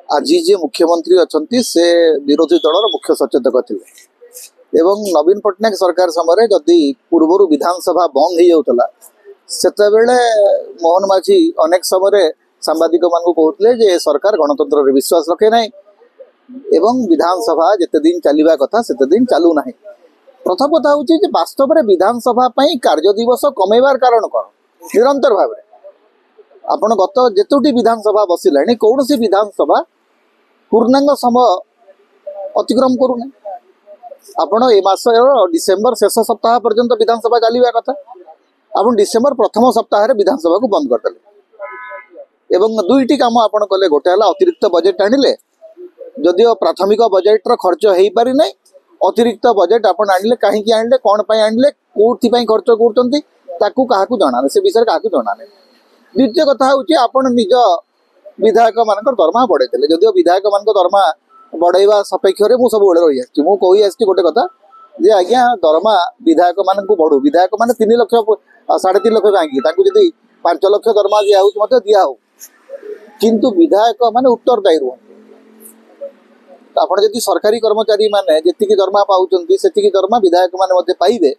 आज जे मुख्यमंत्री अच्छा से विरोधी दलर मुख्य सचेतक थे एवं नवीन पट्टनायक सरकार समय जदि पूर्वर विधानसभा बंद हो जाता से मोहन माझी अनेक समय सांबादिक मान कहते जे सरकार गणतंत्र विश्वास रखे ना एवं विधानसभा जिते दिन चलवा कथा से दिन चलू ना। प्रथम कथा हूँ वास्तव में विधानसभा कार्य दिवस कमेबार कारण कौन निरंतर भाव आपण गत जेतोटी विधानसभा बसिलाणी कौन सी विधानसभा पूर्णांग समय अतिक्रम करूना। आपण ए मास डिसेम्बर शेष सप्ताह पर्यंत विधानसभा चलवा कथा आप डिसेम्बर प्रथम सप्ताह विधानसभा को बंद करदे एवं दुईटी काम आपण कले गोटे अतिरिक्त बजेट आनिले जदिओ प्राथमिक बजेट खर्च हो पारि ना अतिरिक्त बजेट आपण आनिले कहीं आनिले कौन आनिले कौथि खर्च कर जना से विषय क्या जना नहीं। द्वितीय कथा हूँ आपण निज विधायक मान दरमा बढ़े जदिओ विधायक मान दरमा बढ़ेवा सपेक्ष में मुझे सब रही आसी गोटे कथा जे आज्ञा दरमा विधायक मान बढ़ू विधायक मान 3 लाख 3.5 लाख कहीं जब 5 लाख दरमा दिया दिया हो किंतु विधायक मान उत्तरदायी रुहत आपड़ जब सरकारी कर्मचारी माने जी दरमा पाँच से दरमा विधायक मैंने पाइबे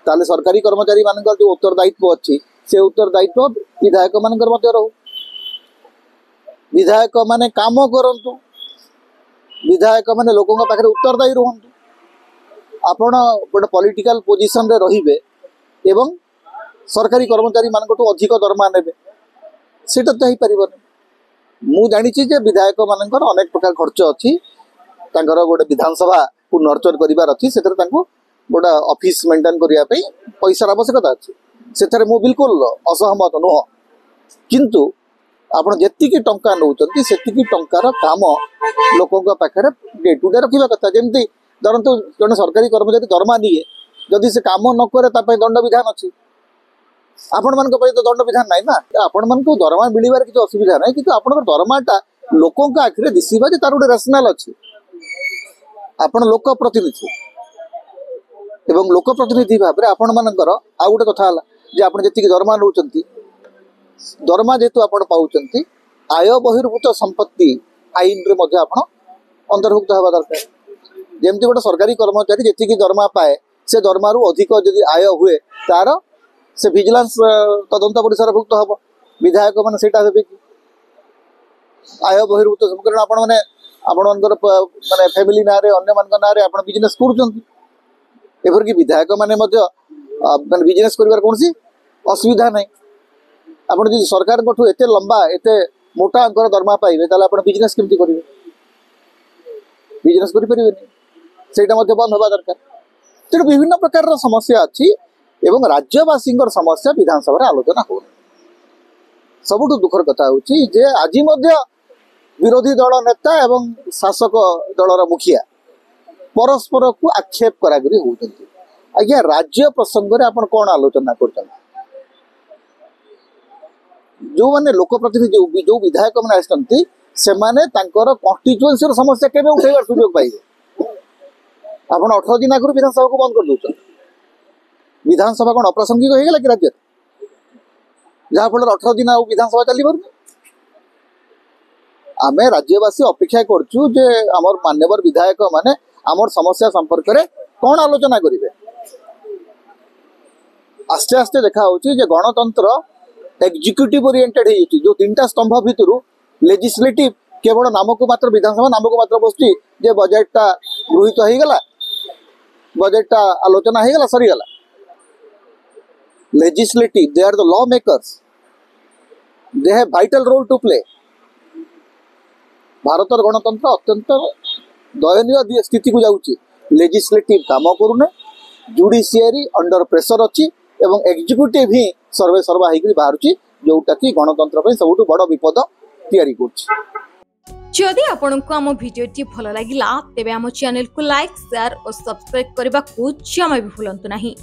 ताले सरकारी कर्मचारी मान जो उत्तरदायित्व अच्छी से उत्तरदायित्व विधायक मान रो विधायक माने काम करंतु विधायक माने लोकों पाखे उत्तरदायी रुहतु आपण गोटे पॉलिटिकल पोजीशन रे रहिबे एवं सरकारी कर्मचारी मान अधिक दरमा नेबे सेटा तो पारिबनी। मु जानी जे विधायक मान अनेक प्रकार खर्च अच्छी गोटे विधानसभा को नर्चर करार अच्छी से गोटे ऑफिस मेंटेन करने पैसार आवश्यकता अच्छी से मु बिल्कुल असहमत नुह किंतु आप जी टंका नौ से टंकार काम लोकों पाखे डे टू डे रखा कथा जमी धरतु जड़े सरकारी कर्मचारी दरमा दिए जदि से काम न करे दंड विधान अच्छी आपण मान तो दंड विधान ना ना आपण मान दरमा मिलवार किसी असुविधा ना कि आप दरमाटा लोकों आखिरे दिशा तार गोटे रेशनाल अच्छी आपण लोक प्रतिनिधि एवं लोक प्रतिनिधि भाव में आपण मानकर आउ गोटे कथा जे आप जी दरमा नौ दरमा जेहेतु आप पाँच आय बहिर्भूत संपत्ति आईन रे आप अंतर्भुक्त हवा दरकार जमती गोटे सरकारी कर्मचारी जी दरमा पाए से दरमारू अधिक जदि आय हुए तार से विजिलेंस तदंत परिसर भुक्त हम विधायक मैंने से आय बहिर्भूत कारण आपण मैंने आपणकर माने फैमिली ना अन्य मान ना आप बिजनेस करपरिक विधायक मैंने बिजनेस कर कौन सी असुविधा ना आप सरकार एत लंबा एत मोटा अंकर दरमा पाइबे आप बिजनेस केमती करेंगे बिजनेस करें से बंद हवा दरकार। तेणु विभिन्न प्रकार समस्या अच्छी एवं राज्यवासी समस्या विधानसभा आलोचना हो सबुठ दुखर कथा हूँ आज विरोधी दल नेता एवं शासक दलर मुखिया परस्पर को आक्षेप कराकरी होउछन्ति। आज्ञा राज्य प्रसंग रे आपण कोन आलोचना करछन जो माने लोक प्रतिनिधि जो विधायक माने आछन्ति से माने तांकर कॉन्स्टिट्यूएंसी समस्या केबे उठेबार सुयोग पाइबे आपण 18 दिन आगु विधानसभा को बंद कर दोछन विधानसभा कोन अप्रासंगिक हो गेला कि राज्य जहाँ फल 18 दिन आ विधानसभा चली पारुनी आमे राज्यवासी अपेक्षा करछु जे हमर मान्यवर विधायक माने हमर समस्या संपर्क रे कोन आलोचना करिवे। आस्ते आस्ते देखा होछि जे गणतंत्र एग्जीक्यूटिव ओरिएंटेड है जो 3टा स्तंभ भितर लेजिस्लेटिव केवल नामक मात्र विधानसभा नामक मात्र बसची जे बजेटटा गृहीत हो गला बजेटटा आलोचना हो गला सरी गला। Legislative they are the law makers they have vital role to play. भारतर गणतंत्र अत्यंत दयनीय स्थिति को जाऊँगी लेजिस्लेटिव काम करूने जुडिशियरी अंडर प्रेशर अच्छी एवं एग्जीक्यूटिव ही सर्वे सर्वा होकर बाहर जोटा कि गणतंत्र सबुठ बड़ विपद तैयारी कर। जदि आपंक आम भिडी भल लगा तेब आम चैनल को लाइक शेयर और सब्सक्राइब करने को जमा भी भूलु नहीं।